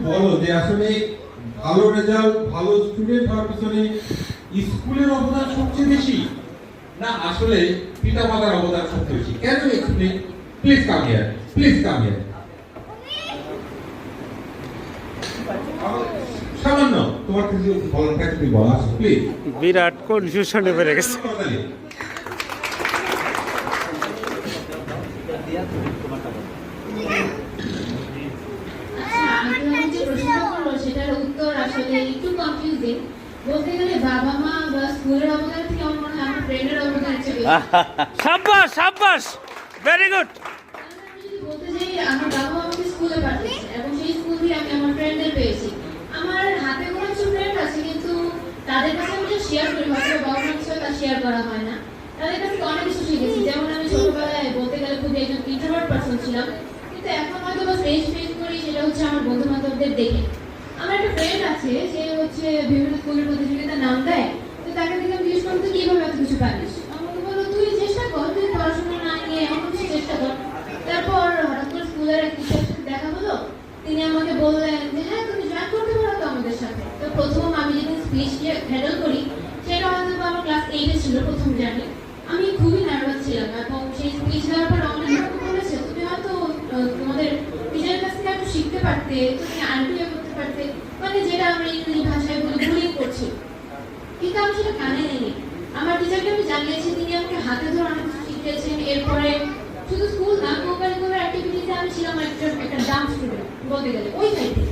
বলো যে আসলে ভালো রেজাল্ট ভালো স্টুডেন্ট হওয়ার পিছনে স্কুলের অবদান সবচেয়ে বেশি, না আসলে পিতা মাতার অবদান সবচেয়ে বেশি? Can you explain? Please come here, please come here. সামান্য তোমার কিছু বলার কাছে তুমি বলা আসো প্লিজ। বিরাট কনফিউশনে পড়ে গেছে। সেটার উত্তর আসলে একটু কনফিউজিং। বলতে গেলে বাবা মা বা স্কুলের অবদান থেকে আমার মনে হয় আমার ফ্রেন্ডের অবদান হিসেবে। সাব্বাস সাব্বাস, ভেরি গুড। আমি যদি বলতে যাই, আমার বাবা আমাকে স্কুলে পাঠিয়েছে এবং সেই স্কুল থেকে আমি আমার ফ্রেন্ডদের পেয়েছি। আমার হাতে গোনা কিছু ফ্রেন্ড আছে, কিন্তু তাদের কাছে আমি যা শেয়ার করি হয়তো বাবা মার কাছে তা শেয়ার করা হয় না। তাদের কাছে অনেক কিছু শিখেছি। যেমন আমি ছোটবেলায় বলতে গেলে খুবই একজন ইন্ট্রোভার্ট পারসন ছিলাম, কিন্তু এখন হয়তো বা স্টেজ ফেস করি, সেটা হচ্ছে আমার বন্ধু বান্ধবদের দেখে। আমার একটা ফ্রেন্ড আছে, সে হচ্ছে বিভিন্ন স্কুলের প্রতিযোগিতার নাম দেয়। তো তাকে দেখে আমি জিজ্ঞেস করলাম তুই কিভাবে এত কিছু পারিস। আমাকে বললো তুই চেষ্টা কর, তুই পড়াশোনা না নিয়ে অন্য কিছু চেষ্টা কর। তারপর হঠাৎ করে স্কুলের এক টিচারের সাথে দেখা হলো। তিনি আমাকে বললেন যে হ্যাঁ তুমি জয়েন করতে পারো তো আমাদের সাথে। তো প্রথম আমি যেদিন স্পিচ হ্যান্ডেল করি, সেটা হয়তো আমার ক্লাস 8-এ ছিল, প্রথম জানি। আমি খুবই নার্ভাস ছিলাম এবং সেই স্পিচ দেওয়ার পর অনেক লোক বলেছে তুমি হয়তো তোমাদের টিচারের কাছ থেকে একটু শিখতে পারতে, তুমি আর্টিও করতে পারতে, মানে যেটা আমরা ইংরেজি ভাষায় বলি বুলিং করছি। কিন্তু আমি সেটা কানে নিইনি। আমার টিচারকে আমি জানিয়েছি, তিনি আমাকে হাতে ধরে অনেক কিছু শিখিয়েছেন। এরপরে শুধু স্কুল না, কো কারিকুলার অ্যাক্টিভিটিতে আমি ছিলাম একটা ডান্স স্টুডেন্ট বলতে গেলে ওই টাইপের।